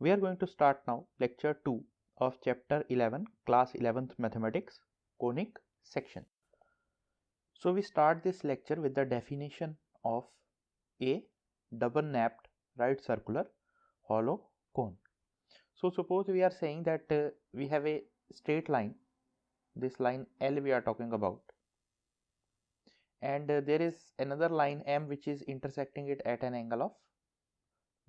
We are going to start now lecture 2 of chapter 11, class 11th mathematics, conic section. So we start this lecture with the definition of a double napped right circular hollow cone. So suppose we are saying that we have a straight line, this line L we are talking about, and there is another line M which is intersecting it at an angle of,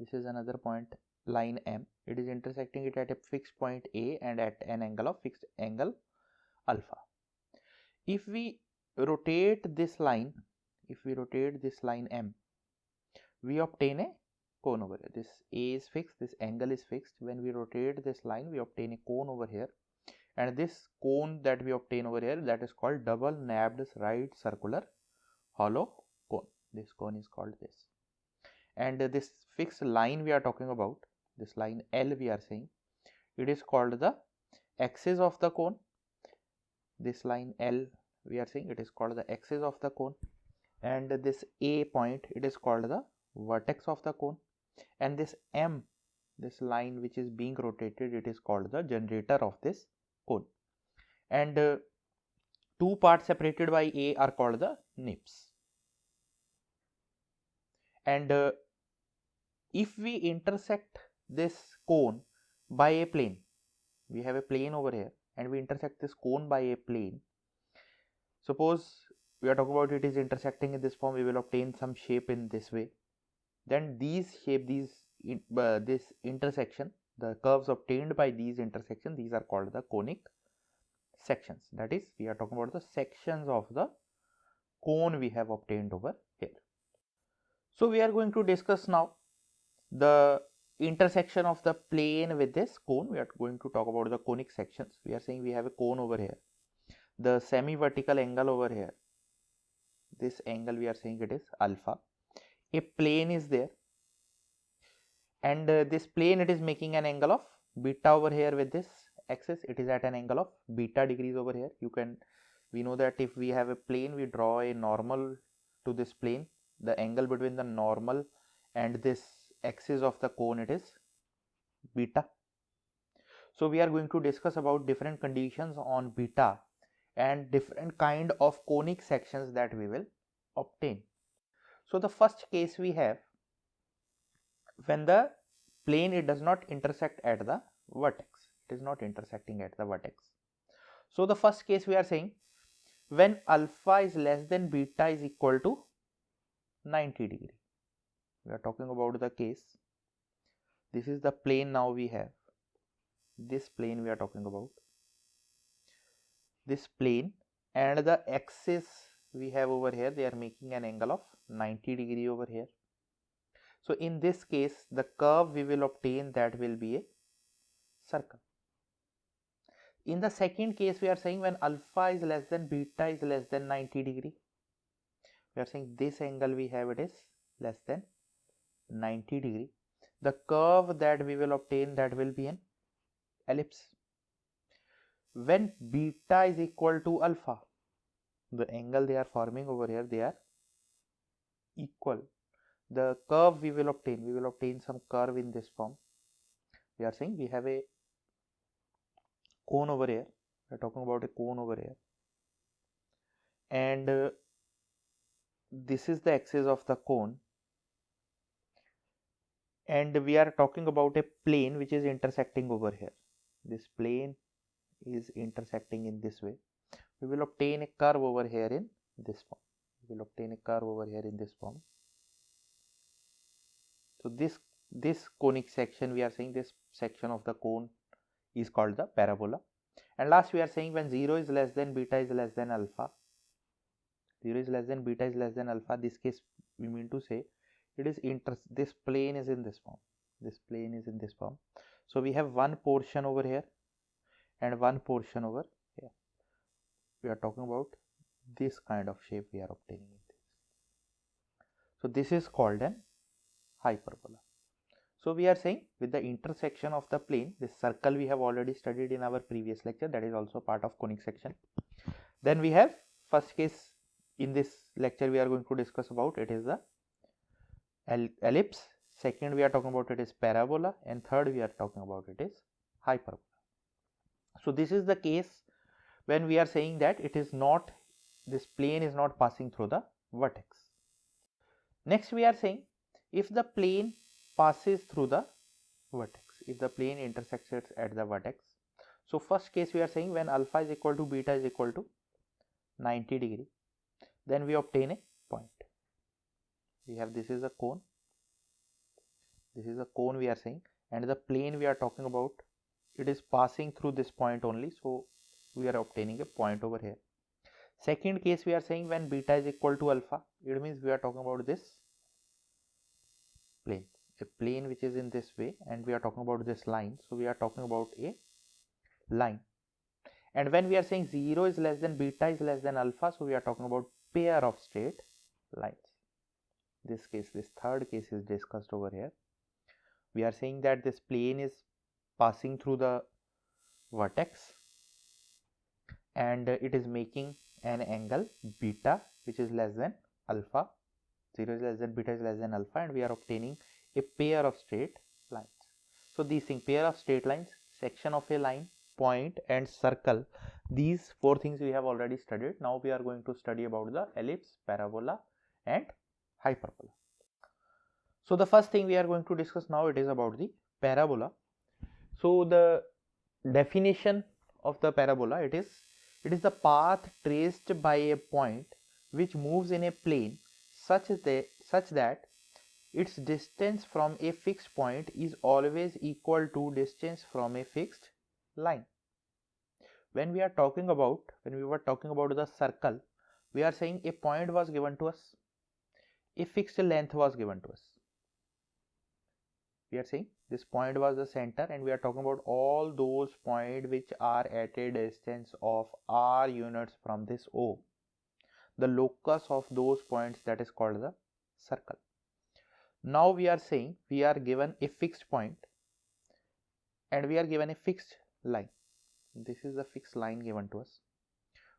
this is another point line M, it is intersecting it at a fixed point A and at an angle of fixed angle alpha. If we rotate this line, M, we obtain a cone over here. This A is fixed, this angle is fixed. When we rotate this line, we obtain a cone over here, and this cone that we obtain over here, that is called double napped right circular hollow cone. This cone is called this. And this fixed line we are talking about, this line L we are saying, it is called the axis of the cone. This line L we are saying, it is called the axis of the cone, and this A point, it is called the vertex of the cone, and this M, this line which is being rotated, it is called the generator of this cone, and two parts separated by A are called the nips. And if we intersect this cone by a plane, we have a plane over here and we intersect this cone by a plane. Suppose we are talking about it is intersecting in this form, we will obtain some shape in this way. Then these shape, this intersection, the curves obtained by these intersections, these are called the conic sections. That is, we are talking about the sections of the cone we have obtained over here. So we are going to discuss now the intersection of the plane with this cone. We are going to talk about the conic sections. We are saying we have a cone over here, the semi-vertical angle over here, this angle we are saying it is alpha, a plane is there, and this plane, it is making an angle of beta over here with this axis, it is at an angle of beta degrees over here. We know that if we have a plane, we draw a normal to this plane, the angle between the normal and this axis of the cone, it is beta. So we are going to discuss about different conditions on beta and different kind of conic sections that we will obtain. So the first case we have, when the plane, it does not intersect at the vertex, it is not intersecting at the vertex. So the first case we are saying, when alpha is less than beta is equal to 90 degree. We are talking about the case, this is the plane now we have, this plane we are talking about, this plane and the axis we have over here, they are making an angle of 90 degree over here. So in this case, the curve we will obtain, that will be a circle. In the second case, we are saying when alpha is less than beta is less than 90 degree, we are saying this angle we have, it is less than 90 degree. The curve that we will obtain, that will be an ellipse. When beta is equal to alpha, the angle they are forming over here, they are equal. The curve we will obtain some curve in this form. We are saying we have a cone over here, we are talking about a cone over here, and this is the axis of the cone, and we are talking about a plane which is intersecting over here. This plane is intersecting in this way. We will obtain a curve over here in this form. So this conic section, we are saying this section of the cone is called the parabola. And last, we are saying when 0 is less than beta is less than alpha, 0 is less than beta is less than alpha, this case we mean to say it is this plane is in this form. So we have one portion over here and one portion over here. We are talking about this kind of shape we are obtaining in this. So this is called an hyperbola. So we are saying with the intersection of the plane, this circle we have already studied in our previous lecture, that is also part of conic section. Then we have first case in this lecture we are going to discuss about, it is the ellipse. second we are talking about it is parabola, and third we are talking about it is hyperbola. So this is the case when we are saying that it is not, this plane is not passing through the vertex. Next we are saying if the plane passes through the vertex, if the plane intersects it at the vertex. So first case we are saying when alpha is equal to beta is equal to 90 degree, then we obtain a point. We have, this is a cone, this is a cone we are saying, and the plane we are talking about, it is passing through this point only, so we are obtaining a point over here. Second case we are saying when beta is equal to alpha, it means we are talking about this plane, a plane which is in this way, and we are talking about this line, so we are talking about a line. And when we are saying 0 is less than beta is less than alpha, so we are talking about pair of straight lines. This case, this third case is discussed over here. We are saying that this plane is passing through the vertex and it is making an angle beta which is less than alpha, 0 is less than beta is less than alpha, and we are obtaining a pair of straight lines. So these things, pair of straight lines, section of a line, point and circle, these four things we have already studied. Now we are going to study about the ellipse, parabola and hyperbola. So the first thing we are going to discuss now, it is about the parabola. So the definition of the parabola, it is the path traced by a point which moves in a plane such that its distance from a fixed point is always equal to distance from a fixed line. When we were talking about the circle, we are saying a point was given to us, a fixed length was given to us. We are saying this point was the center, and we are talking about all those points which are at a distance of r units from this O. The locus of those points, that is called the circle. Now we are saying we are given a fixed point and we are given a fixed line. This is the fixed line given to us.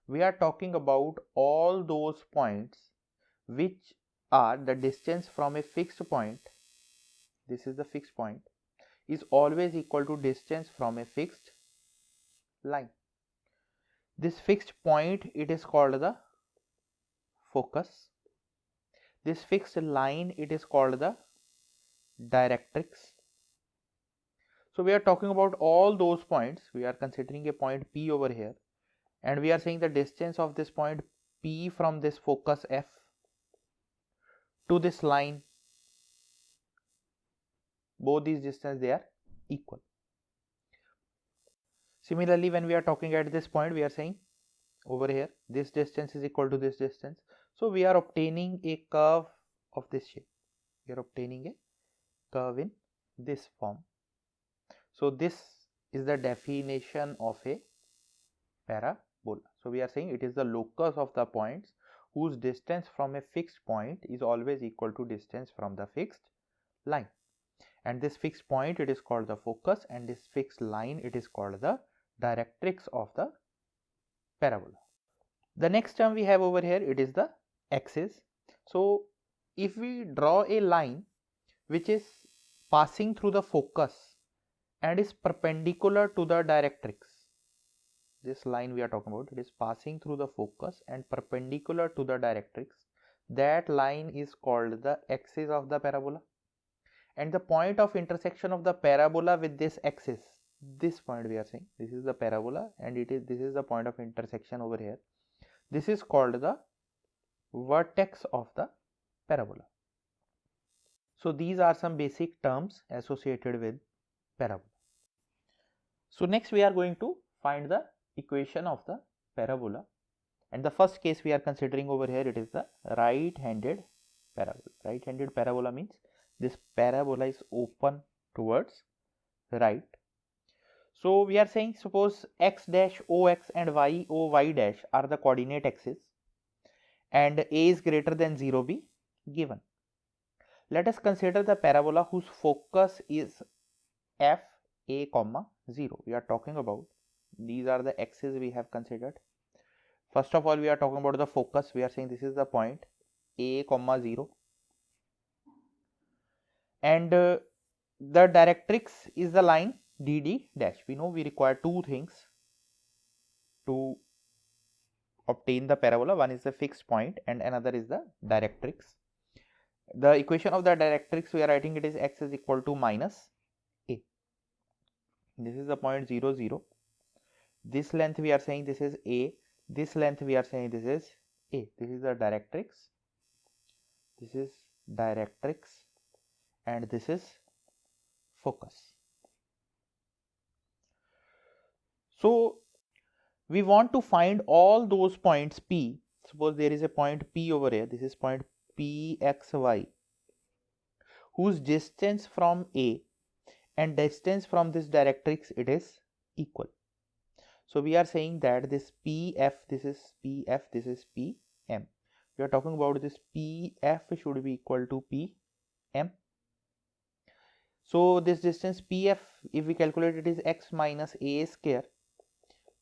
We are talking about all those points which are the distance from a fixed point. This is the fixed point, is always equal to distance from a fixed line. This fixed point, it is called the focus. This fixed line, it is called the directrix. So we are talking about all those points. We are considering a point P over here, and we are saying the distance of this point P from this focus F to this line, both these distances, they are equal. Similarly, when we are talking at this point, we are saying over here this distance is equal to this distance. So we are obtaining a curve of this shape. We are obtaining a curve in this form. So this is the definition of a parabola. So we are saying it is the locus of the points whose distance from a fixed point is always equal to distance from the fixed line. And this fixed point, it is called the focus, and this fixed line, it is called the directrix of the parabola. The next term we have over here, it is the axis. So if we draw a line which is passing through the focus and is perpendicular to the directrix, this line we are talking about, it is passing through the focus and perpendicular to the directrix, that line is called the axis of the parabola. And the point of intersection of the parabola with this axis, this point we are saying, this is the parabola, and this is the point of intersection over here. This is called the vertex of the parabola. So these are some basic terms associated with parabola. So next we are going to find the equation of the parabola, and the first case we are considering over here, it is the right-handed parabola. Right-handed parabola means this parabola is open towards right. So we are saying, suppose x dash ox and y o y dash are the coordinate axes and a is greater than 0 be given. Let us consider the parabola whose focus is f a comma 0. We are talking about, these are the axes we have considered. First of all, we are talking about the focus. We are saying this is the point a comma 0, and the directrix is the line DD dash. We know we require two things to obtain the parabola. One is the fixed point and another is the directrix. The equation of the directrix we are writing it is x is equal to minus a. This is the point 0 0. This length we are saying this is a. This length we are saying this is a. This is the directrix. This is directrix and this is focus. So we want to find all those points P. Suppose there is a point P over here. This is point PXY whose distance from A and distance from this directrix it is equal. So we are saying that this PF, this is PF, this is PM. We are talking about this PF should be equal to PM. So this distance PF, if we calculate it, is x minus a square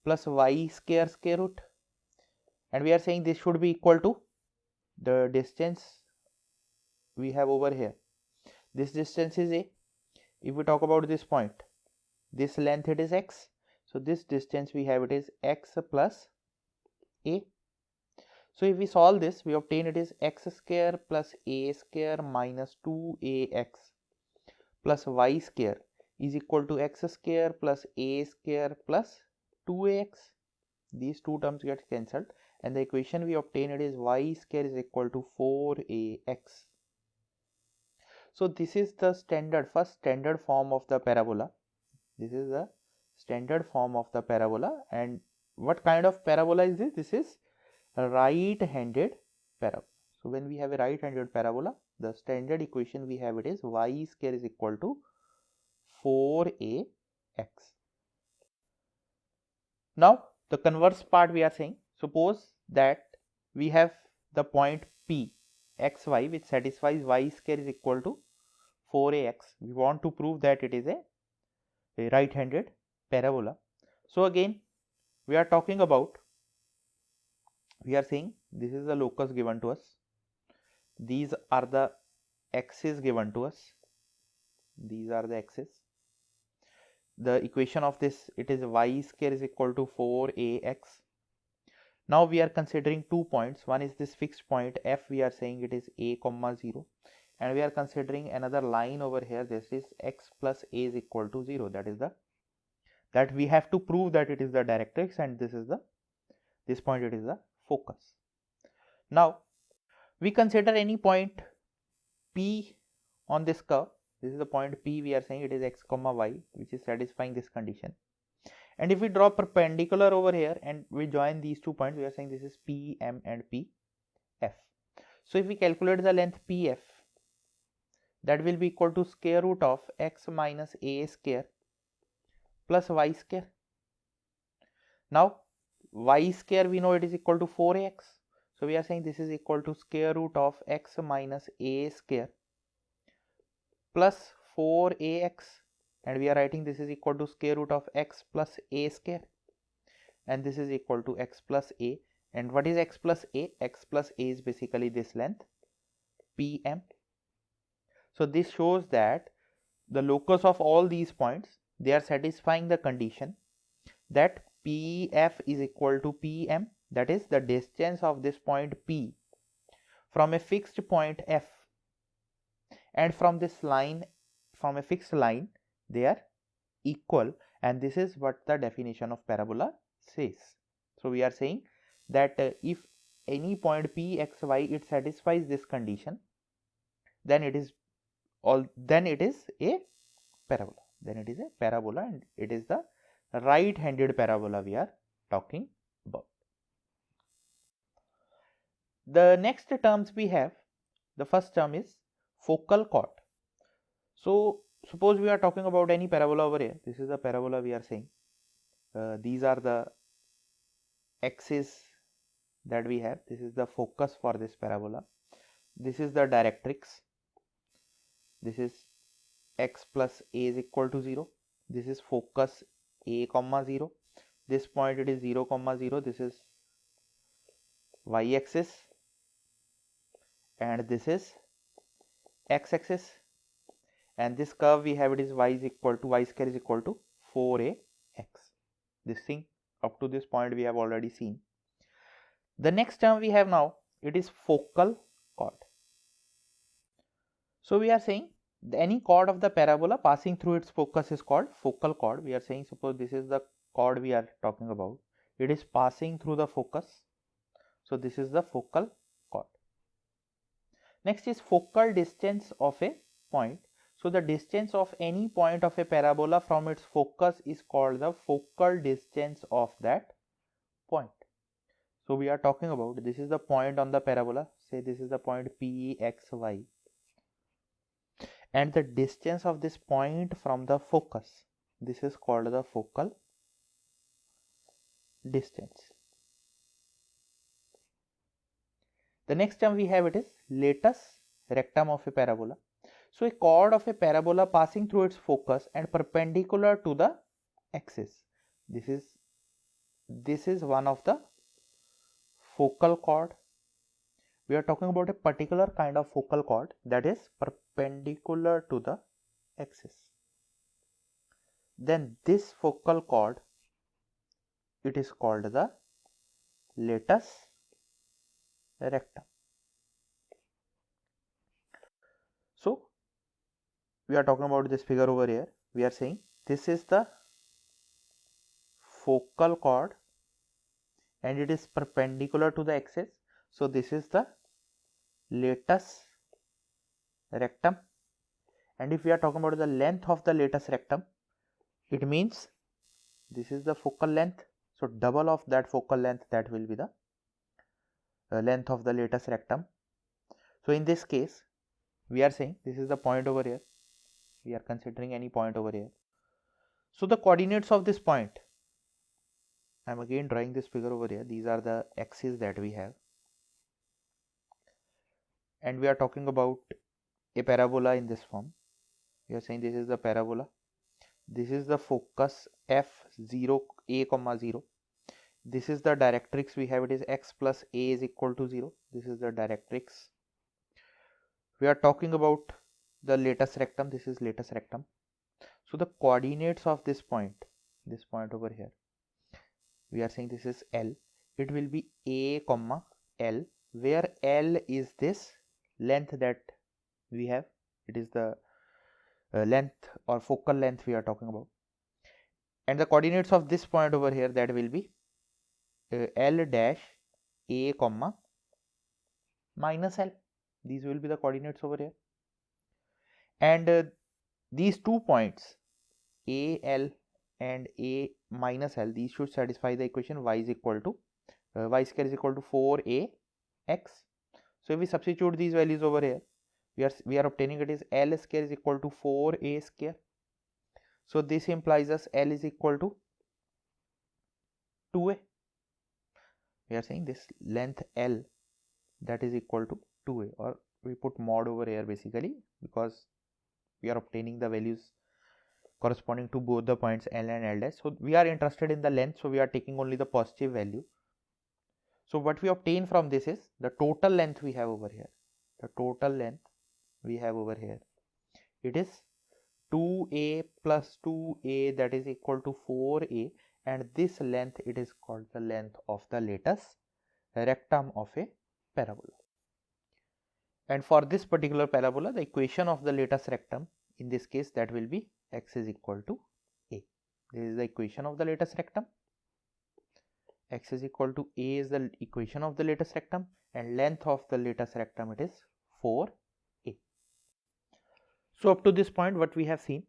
plus y square square root, and we are saying this should be equal to the distance we have over here. This distance is a. If we talk about this point, this length it is x, so this distance we have it is x plus a. So if we solve this, we obtain it is x square plus a square minus 2ax plus y square is equal to x square plus a square plus 2ax. These two terms get cancelled and the equation we obtain it is y square is equal to 4ax. So this is the first standard form of the parabola. This is the standard form of the parabola. And what kind of parabola is this? This is a right-handed parabola. So when we have a right-handed parabola, the standard equation we have it is y square is equal to 4ax. Now the converse part we are saying, suppose that we have the point P xy which satisfies y square is equal to 4ax. We want to prove that it is a right-handed parabola. So again we are talking about, we are saying this is the locus given to us, these are the axes given to us, these are the axes. The equation of this it is y square is equal to 4ax. Now we are considering 2 points. One is this fixed point f, we are saying it is a comma 0, and we are considering another line over here. This is x plus a is equal to 0. That is that we have to prove that it is the directrix, and this point it is the focus. Now we consider any point P on this curve. This is the point P, we are saying it is x comma y which is satisfying this condition. And if we draw perpendicular over here and we join these 2 points, we are saying this is PM and PF. So if we calculate the length PF, that will be equal to square root of x minus a square plus y square. Now y square we know it is equal to 4ax. So we are saying this is equal to square root of x minus a square plus 4ax, and we are writing this is equal to square root of x plus a square, and this is equal to x plus a. And what is x plus a? X plus a is basically this length PM. So this shows that the locus of all these points, they are satisfying the condition that PF is equal to PM, that is the distance of this point P from a fixed point F and from this line, from a fixed line, they are equal, and this is what the definition of parabola says. So we are saying that if any point P x y it satisfies this condition, then it is a parabola. Then it is a parabola, and it is the right-handed parabola we are talking about. The next terms we have, the first term is focal chord. So suppose we are talking about any parabola over here. This is the parabola we are saying. These are the axes that we have. This is the focus for this parabola. This is the directrix. This is x plus a is equal to 0. This is focus a comma 0. This point it is 0 comma 0. This is y axis and this is x axis. and this curve we have, it is y square is equal to 4ax. This thing up to this point we have already seen. The next term we have now, it is focal chord. So we are saying any chord of the parabola passing through its focus is called focal chord. We are saying, suppose this is the chord we are talking about, it is passing through the focus, so this is the focal chord. Next is focal distance of a point. So the distance of any point of a parabola from its focus is called the focal distance of that point. So we are talking about, this is the point on the parabola, say this is the point PXY, and the distance of this point from the focus, this is called the focal distance. The next term we have, it is latus rectum of a parabola. So a chord of a parabola passing through its focus and perpendicular to the axis. This is one of the focal chord. We are talking about a particular kind of focal chord that is perpendicular to the axis. Then this focal chord, it is called the latus rectum. So we are talking about this figure over here. We are saying this is the focal chord and it is perpendicular to the axis. So this is the latus rectum. And if we are talking about the length of the latus rectum, it means this is the focal length. So double of that focal length, that will be the length of the latus rectum. So in this case, we are saying this is the point over here. We are considering any point over here. So the coordinates of this point, I am again drawing this figure over here. These are the axes that we have. And we are talking about a parabola in this form. We are saying this is the parabola. This is the focus f0 a comma 0. This is the directrix we have, it is x plus a is equal to 0. This is the directrix. We are talking about the latus rectum. This is latus rectum. So the coordinates of this point over here, we are saying this is L. It will be a comma L, where L is this length that we have. It is the length or focal length we are talking about. And the coordinates of this point over here, that will be L dash a comma minus L. These will be the coordinates over here. And these 2 points, a L and a minus L, these should satisfy the equation y is equal to y square is equal to 4ax. So if we substitute these values over here, we are obtaining it is L square is equal to 4a square. So this implies us L is equal to 2a. We are saying this length L, that is equal to 2a, or we put mod over here basically because we are obtaining the values corresponding to both the points L and L dash. So we are interested in the length, so we are taking only the positive value. So what we obtain from this is the total length we have over here. The total length we have over here, it is 2a plus 2a, that is equal to 4a, and this length, it is called the length of the latus rectum of a parabola. And for this particular parabola, the equation of the latus rectum, in this case, that will be x is equal to a. This is the equation of the latus rectum. X is equal to a is the equation of the latus rectum, and length of the latus rectum, it is 4a. So up to this point, what we have seen,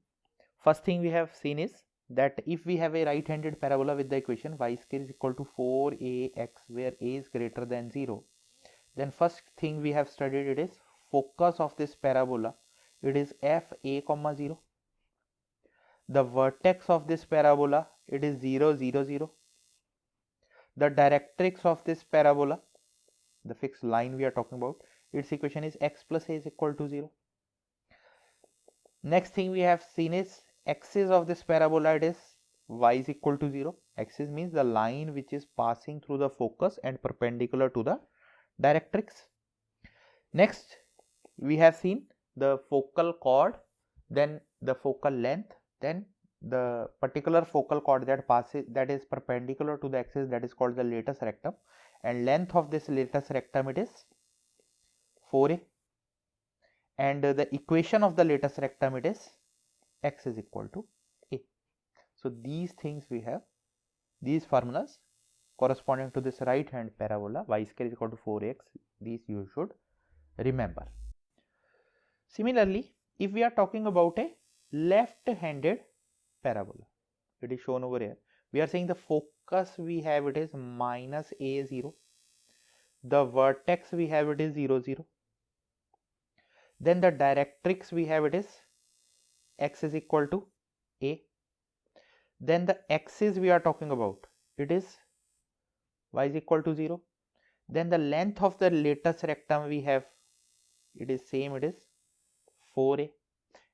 first thing we have seen is that if we have a right-handed parabola with the equation y square is equal to 4ax, where a is greater than 0, then first thing we have studied, it is focus of this parabola, it is f a comma 0. The vertex of this parabola, it is 0 0 0. The directrix of this parabola, the fixed line we are talking about, its equation is x plus a is equal to 0. Next thing we have seen is axis of this parabola, it is y is equal to 0. Axis means the line which is passing through the focus and perpendicular to the directrix. Next we have seen the focal chord, then the focal length, then the particular focal chord that passes, that is perpendicular to the axis, that is called the latus rectum, and length of this latus rectum, it is 4a, and the equation of the latus rectum, it is x is equal to a. So these things we have, these formulas corresponding to this right hand parabola y square is equal to 4x, these you should remember. Similarly, if we are talking about a left handed parabola, it is shown over here. We are saying the focus we have, it is minus a0, the vertex we have, it is 0 0, then the directrix we have, it is x is equal to a, then the axis we are talking about, it is y is equal to 0, then the length of the latus rectum we have, it is same, it is 4a,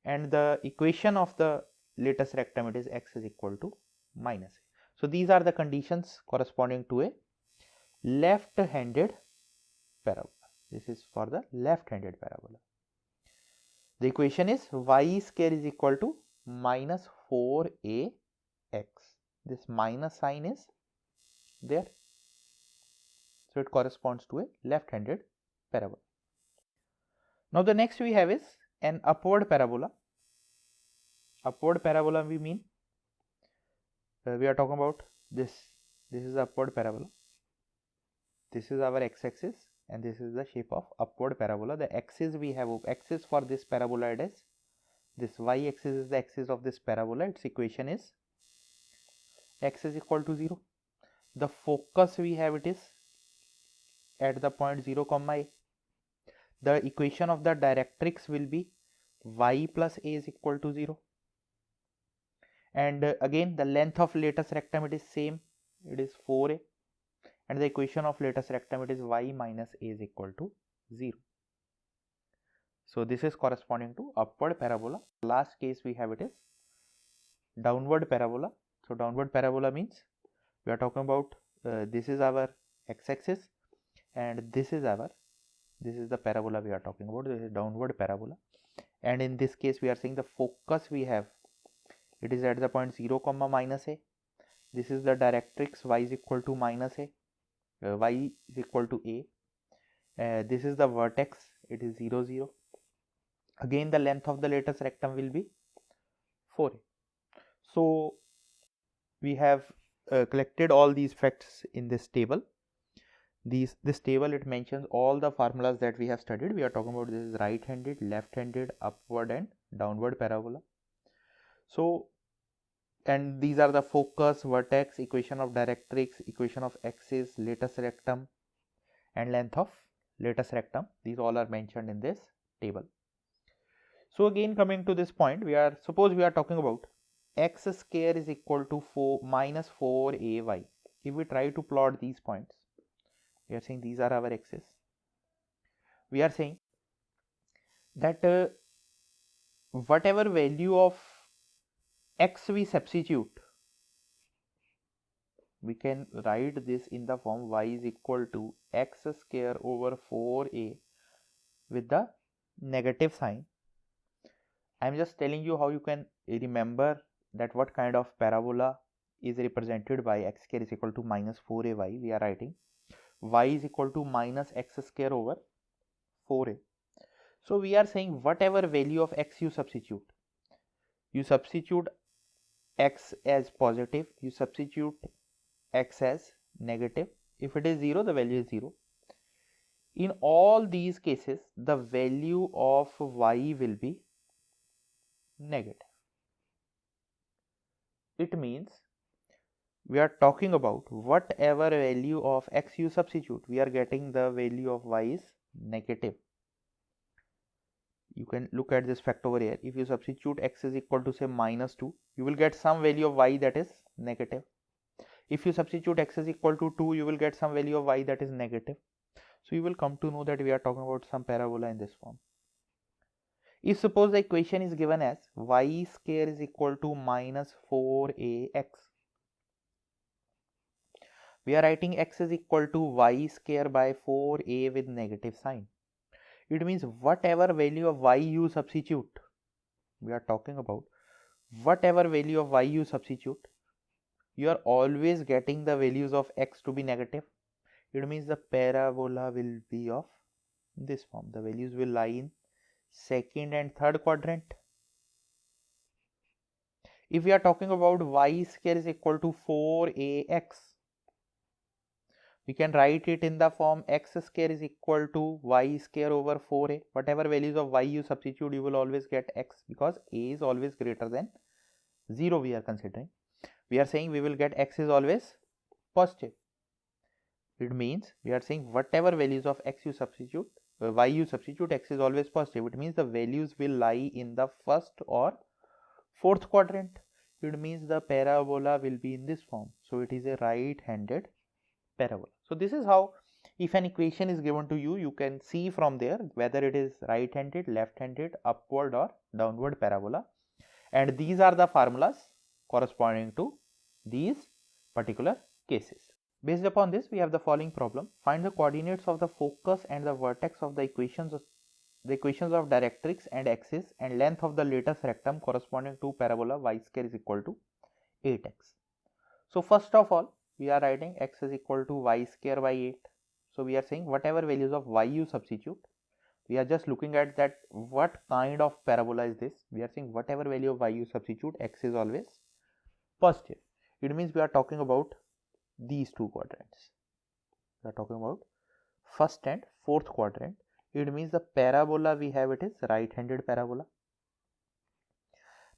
and the equation of the latus rectum, it is x is equal to minus a. So these are the conditions corresponding to a left handed parabola. This is for the left handed parabola. The equation is y square is equal to minus 4ax. This minus sign is there, so it corresponds to a left handed parabola. Now the next we have is an upward parabola. Upward parabola we mean, we are talking about this is the upward parabola, this is our x-axis, and this is the shape of upward parabola. The axis we have, axis for this parabola, it is this y-axis is the axis of this parabola. Its equation is x is equal to 0. The focus we have, it is at the point 0 comma a. The equation of the directrix will be y plus a is equal to 0, and again the length of latus rectum, it is same, it is 4a, and the equation of latus rectum, it is y minus a is equal to 0. So this is corresponding to upward parabola. Last case we have, it is downward parabola. So downward parabola means we are talking about this is our x-axis, and this is the parabola we are talking about. This is downward parabola, and in this case we are saying the focus we have, it is at the point 0 comma minus a. This is the directrix, y is equal to minus a, y is equal to a. This is the vertex, it is 0 0. Again the length of the latus rectum will be 4a. So we have collected all these facts in this table. This table, it mentions all the formulas that we have studied. We are talking about this is right handed, left handed, upward and downward parabola. So, and these are the focus, vertex, equation of directrix, equation of axis, latus rectum and length of latus rectum. These all are mentioned in this table. So again, coming to this point, suppose we are talking about x square is equal to 4 minus 4ay. If we try to plot these points, we are saying these are our axes. We are saying that whatever value of x we substitute, we can write this in the form y is equal to x square over 4a with the negative sign. I am just telling you how you can remember that what kind of parabola is represented by x square is equal to minus 4ay. We are writing y is equal to minus x square over 4a. So we are saying whatever value of x you substitute x as positive, you substitute x as negative. If it is 0, the value is 0. In all these cases, the value of y will be negative. It means we are talking about whatever value of x you substitute, we are getting the value of y is negative. You can look at this fact over here. If you substitute x is equal to say minus 2, you will get some value of y that is negative. If you substitute x is equal to 2, you will get some value of y that is negative. So you will come to know that we are talking about some parabola in this form. If suppose the equation is given as y square is equal to minus 4ax, we are writing x is equal to y square by 4a with negative sign. It means whatever value of y you substitute, we are talking about whatever value of y you substitute, you are always getting the values of x to be negative. It means the parabola will be of this form. The values will lie in second and third quadrant. If we are talking about y square is equal to 4ax, we can write it in the form x square is equal to y square over 4a. Whatever values of y you substitute, you will always get x, because a is always greater than 0 we are considering. We are saying we will get x is always positive. It means we are saying whatever values of x you substitute, y you substitute, x is always positive. It means the values will lie in the first or fourth quadrant. It means the parabola will be in this form. So it is a right-handed parabola. So this is how, if an equation is given to you, you can see from there whether it is right-handed, left-handed, upward or downward parabola. And these are the formulas corresponding to these particular cases. Based upon this, we have the following problem. Find the coordinates of the focus and the vertex of the equations of directrix and axis and length of the lattice rectum corresponding to parabola y square is equal to 8x. So first of all, we are writing x is equal to y square by 8. So we are saying whatever values of y you substitute, we are just looking at that what kind of parabola is this. We are saying whatever value of y you substitute, x is always positive. It means we are talking about these two quadrants. We are talking about first and fourth quadrant. It means the parabola we have, it is right-handed parabola.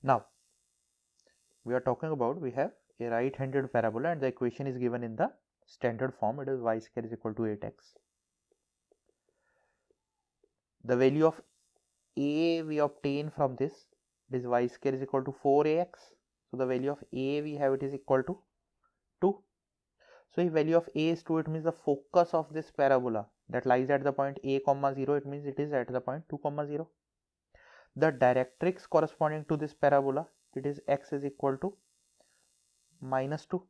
Now we are talking about, we have a right-handed parabola and the equation is given in the standard form. It is y square is equal to 8x. The value of a we obtain from this, it is y square is equal to 4ax. So the value of a we have, it is equal to 2. So if value of a is 2, it means the focus of this parabola that lies at the point a comma 0, it means it is at the point 2 comma 0. The directrix corresponding to this parabola, it is x is equal to minus 2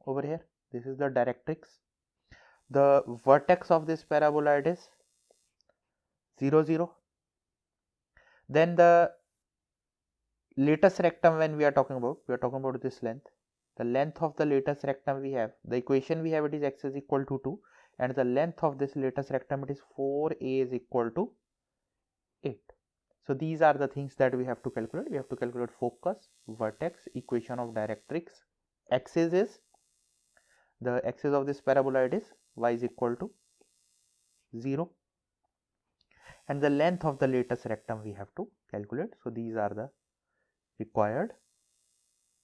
over here. This is the directrix. The vertex of this parabola, it is 0 0. Then the lattice rectum, when we are talking about this length. The length of the lattice rectum we have, the equation we have, it is x is equal to 2, and the length of this lattice rectum, it is 4a is equal to 8. So these are the things that we have to calculate. We have to calculate focus, vertex, equation of directrix. Axis is, the axis of this parabola, it is y is equal to 0, and the length of the lattice rectum we have to calculate. So these are the required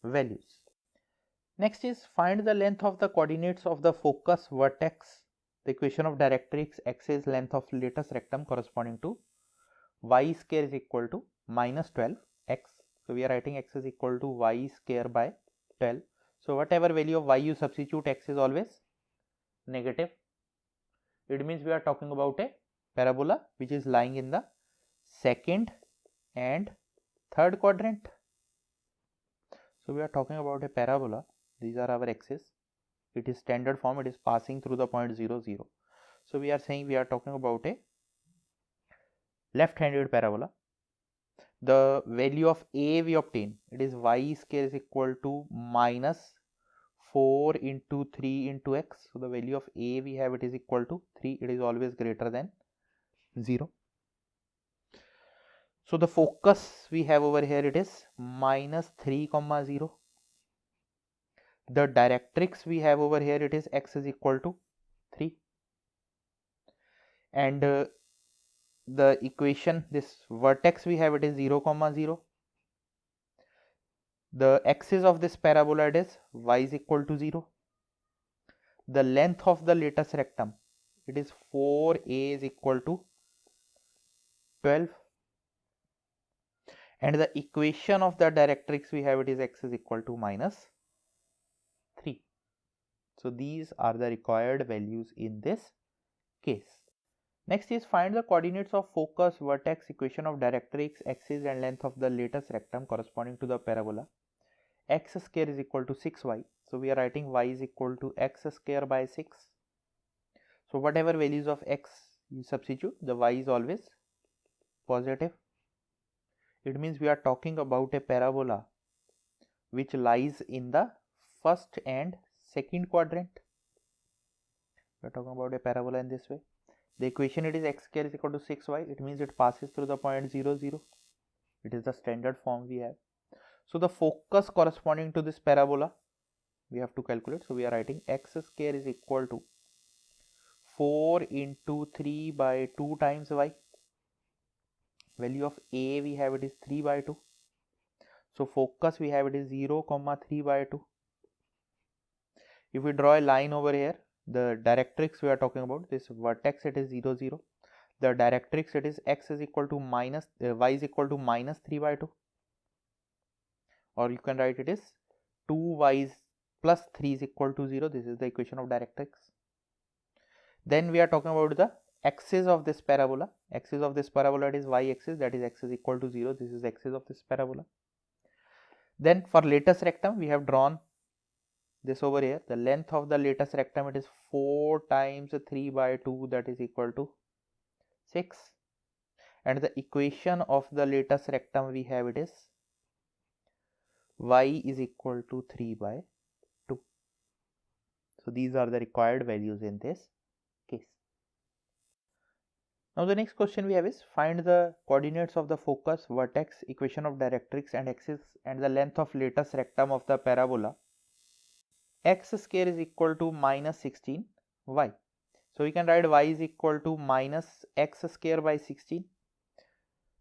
values. Next is find the length of the coordinates of the focus, vertex, the equation of directrix, axis, length of lattice rectum corresponding to y square is equal to minus 12x. So we are writing x is equal to y square by 12. So whatever value of y you substitute, x is always negative. It means we are talking about a parabola which is lying in the second and third quadrant. So we are talking about a parabola. These are our axes. It is standard form. It is passing through the point 0 0. So we are saying we are talking about a left-handed parabola. The value of a we obtain, it is y square is equal to minus 4 into 3 into x. So the value of a we have, it is equal to 3. It is always greater than 0. So the focus we have over here, it is minus 3 comma 0. The directrix we have over here, it is x is equal to 3. And the equation, this vertex we have, it is 0 comma 0. The axis of this parabola, it is y is equal to 0. The length of the lattice rectum, it is 4a is equal to 12. And the equation of the directrix we have, it is x is equal to minus 3. So these are the required values in this case. Next is find the coordinates of focus, vertex, equation of directrix, axis and length of the lattice rectum corresponding to the parabola. X square is equal to 6y. So we are writing y is equal to x square by 6. So whatever values of x you substitute, the y is always positive. it means we are talking about a parabola which lies in the first and second quadrant. We are talking about a parabola in this way. The equation it is x square is equal to 6y. It means it passes through the point 0, 0. It is the standard form we have. So the focus corresponding to this parabola we have to calculate. So we are writing x square is equal to 4 into 3 by 2 times y. Value of a we have it is 3 by 2. So focus we have it is 0 comma 3 by 2. If we draw a line over here, the directrix we are talking about, this vertex it is 0, 0. The directrix it is x is equal to minus y is equal to minus 3 by 2, or you can write it is 2y plus 3 is equal to 0. This is the equation of directrix. Then we are talking about the axis of this parabola. Axis of this parabola it is y axis, that is x is equal to 0. This is the axis of this parabola. Then for latus rectum we have drawn this over here. The length of the latus rectum it is 4 times 3 by 2, that is equal to 6. And the equation of the latus rectum we have it is y is equal to 3 by 2. So these are the required values in this case. Now the next question we have is find the coordinates of the focus, vertex, equation of directrix and axis and the length of latus rectum of the parabola. X square is equal to minus 16 y. So we can write y is equal to minus x square by 16.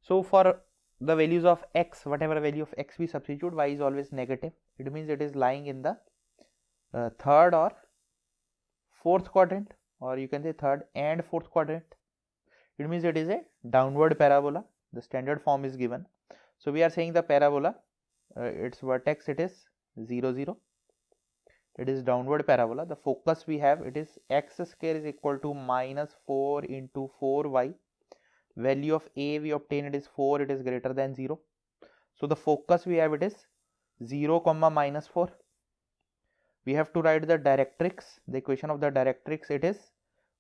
So for the values of x, whatever value of x we substitute, y is always negative. It means it is lying in the third or fourth quadrant, or you can say third and fourth quadrant. It means it is a downward parabola. The standard form is given. So we are saying the parabola, its vertex it is 0, 0. It is downward parabola. The focus we have it is x square is equal to minus 4 into 4y. Value of a we obtain it is 4, it is greater than 0. So the focus we have it is 0 comma minus 4. We have to write the directrix. The equation of the directrix it is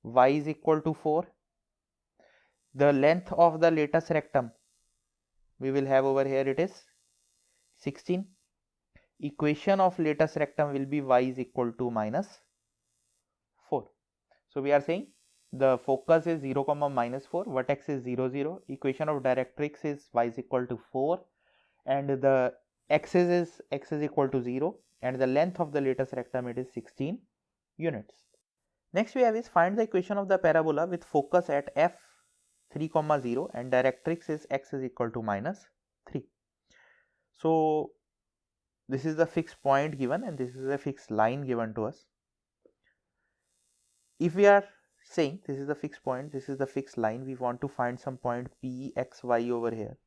y is equal to 4. The length of the latus rectum we will have over here it is 16. Equation of latus rectum will be y is equal to minus 4. So we are saying the focus is 0 comma minus 4, vertex is 0, 0, equation of directrix is y is equal to 4, and the axis is x is equal to 0, and the length of the latus rectum it is 16 units. Next we have is find the equation of the parabola with focus at f 3 comma 0 and directrix is x is equal to minus 3. So this is the fixed point given and this is a fixed line given to us. If we are saying this is the fixed point, this is the fixed line, we want to find some point p x y over here.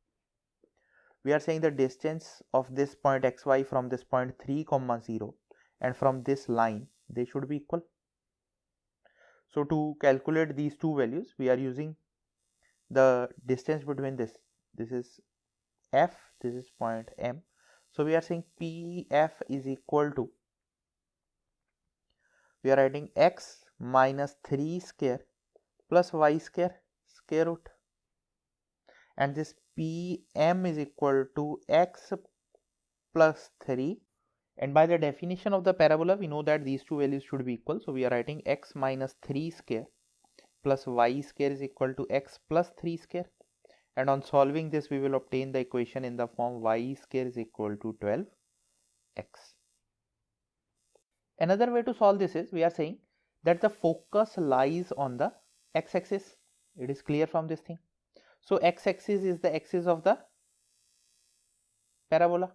We are saying the distance of this point xy from this point 3 comma 0 and from this line they should be equal. So to calculate these two values we are using the distance between this is f, this is point m. So we are saying pf is equal to, we are writing x minus 3 square plus y square square root, and this pm is equal to x plus 3, and by the definition of the parabola we know that these two values should be equal. So we are writing x minus 3 square plus y square is equal to x plus 3 square, and on solving this we will obtain the equation in the form y square is equal to 12x. Another way to solve this is we are saying that the focus lies on the x-axis. It is clear from this thing. So x-axis is the axis of the parabola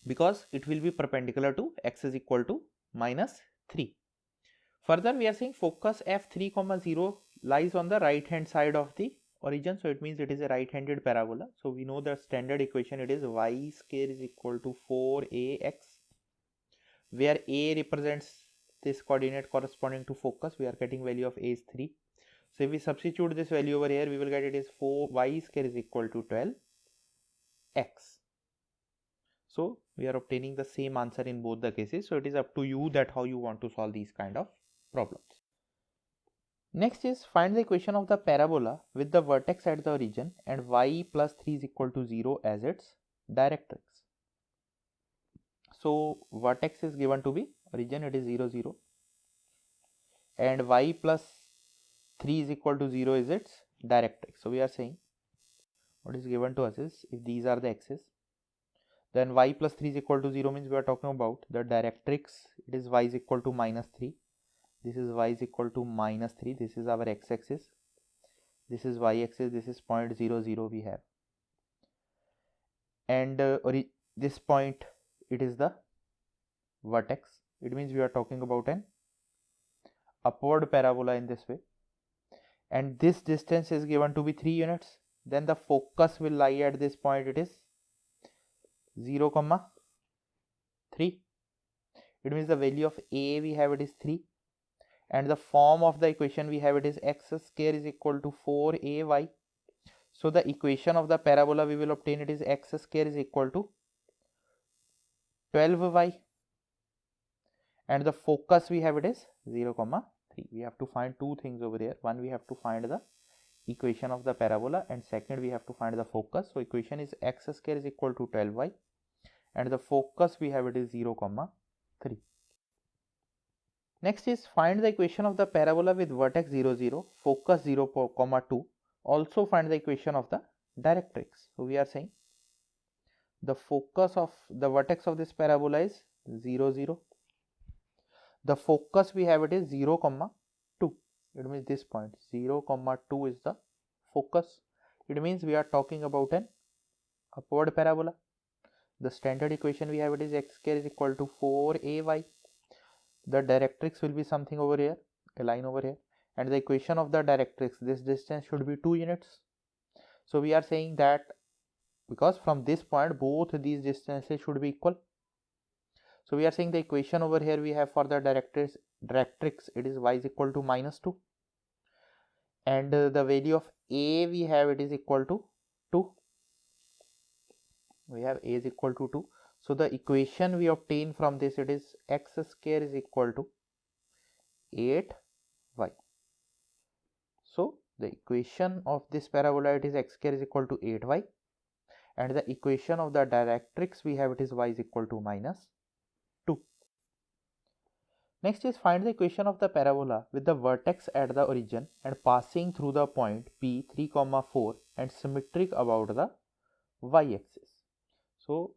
because it will be perpendicular to x is equal to minus 3. Further we are saying focus f 3 comma 0 lies on the right hand side of the origin, so it means it is a right handed parabola. So we know the standard equation it is y square is equal to 4ax, where a represents this coordinate corresponding to focus. We are getting value of a is 3. So if we substitute this value over here we will get it is 4y square is equal to 12x. So we are obtaining the same answer in both the cases. So it is up to you that how you want to solve these kind of problems. Next is find the equation of the parabola with the vertex at the origin and y plus 3 is equal to 0 as its directrix. So vertex is given to be origin, it is 0 0, and y plus 3 is equal to 0 is its directrix. So we are saying what is given to us is, if these are the axes, then y plus 3 is equal to 0 means we are talking about the directrix. It is y is equal to minus 3. This is y is equal to minus 3. This is our x-axis. This is y-axis. This is point 0 0 we have. And this point, it is the vertex. It means we are talking about an upward parabola in this way. And this distance is given to be 3 units. Then the focus will lie at this point. It is 0, 3. It means the value of a we have, it is 3, and the form of the equation we have, it is x square is equal to 4ay. So the equation of the parabola we will obtain, it is x square is equal to 12y, and the focus we have, it is 0, 3. We have to find two things over here. One, we have to find the equation of the parabola, and second, we have to find the focus. So equation is x square is equal to 12y, and the focus we have, it is 0, 3. Next is find the equation of the parabola with vertex 0 0, focus 0, 2. Also find the equation of the directrix. So we are saying the focus of the vertex of this parabola is 0 0. The focus we have, it is 0, 2. It means this point 0, 2 is the focus. It means we are talking about an upward parabola. The standard equation we have, it is x square is equal to 4ay. The directrix will be something over here, a line over here, and the equation of the directrix, this distance should be 2 units. So we are saying that because from this point both these distances should be equal, so we are saying the equation over here we have for the directrix, it is y is equal to minus 2, and the value of a we have, it is equal to 2. We have a is equal to 2. So the equation we obtain from this, it is x square is equal to 8y. So the equation of this parabola, it is x square is equal to 8y, and the equation of the directrix we have, it is y is equal to minus 2. Next is find the equation of the parabola with the vertex at the origin and passing through the point P 3, 4 and symmetric about the y-axis. So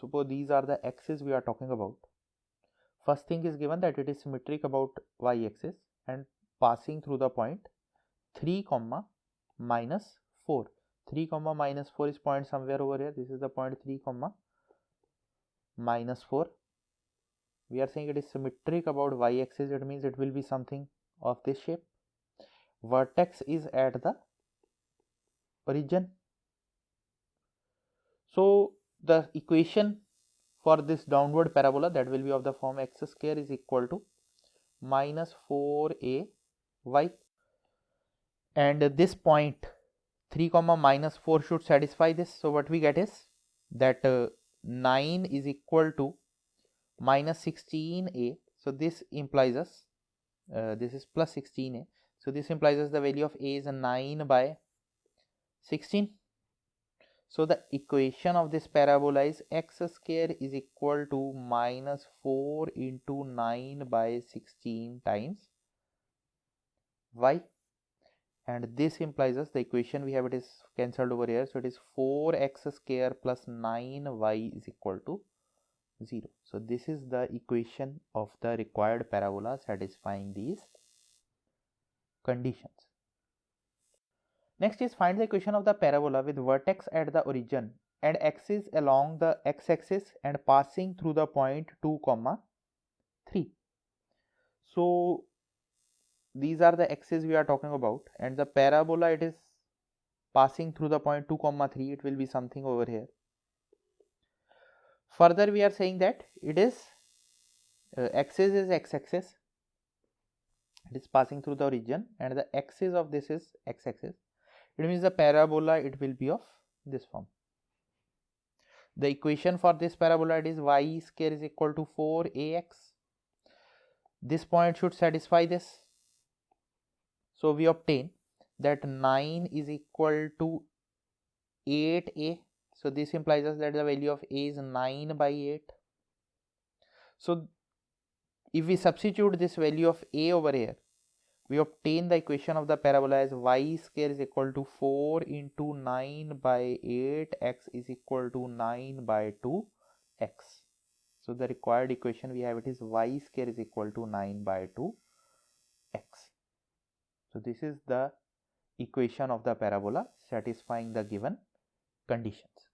suppose these are the axes we are talking about. First thing is given that it is symmetric about y-axis and passing through the point 3, minus 4. 3, minus 4 is point somewhere over here. This is the point 3, minus 4. We are saying it is symmetric about y-axis. It means it will be something of this shape. Vertex is at the origin. So the equation for this downward parabola, that will be of the form x square is equal to minus 4ay, and this point 3, minus 4 should satisfy this. So what we get is that 9 is equal to minus 16a. So this implies us this is plus 16a. So this implies us the value of a is 9 by 16. So the equation of this parabola is x square is equal to minus 4 into 9 by 16 times y, and this implies us the equation we have, it is cancelled over here. So it is 4x square plus 9y is equal to 0. So this is the equation of the required parabola satisfying these conditions. Next is find the equation of the parabola with vertex at the origin and axis along the x-axis and passing through the point 2, 3. So these are the axes we are talking about, and the parabola, it is passing through the point 2, 3. It will be something over here. Further we are saying that it is axis is x-axis, it is passing through the origin, and the axis of this is x-axis. It means the parabola, it will be of this form. The equation for this parabola, it is y square is equal to 4ax. This point should satisfy this. So we obtain that 9 is equal to 8a. So this implies us that the value of a is 9 by 8. So if we substitute this value of a over here, we obtain the equation of the parabola as y square is equal to 4 into 9 by 8, x is equal to 9 by 2 x. So the required equation we have, it is y square is equal to 9 by 2 x. So this is the equation of the parabola satisfying the given conditions.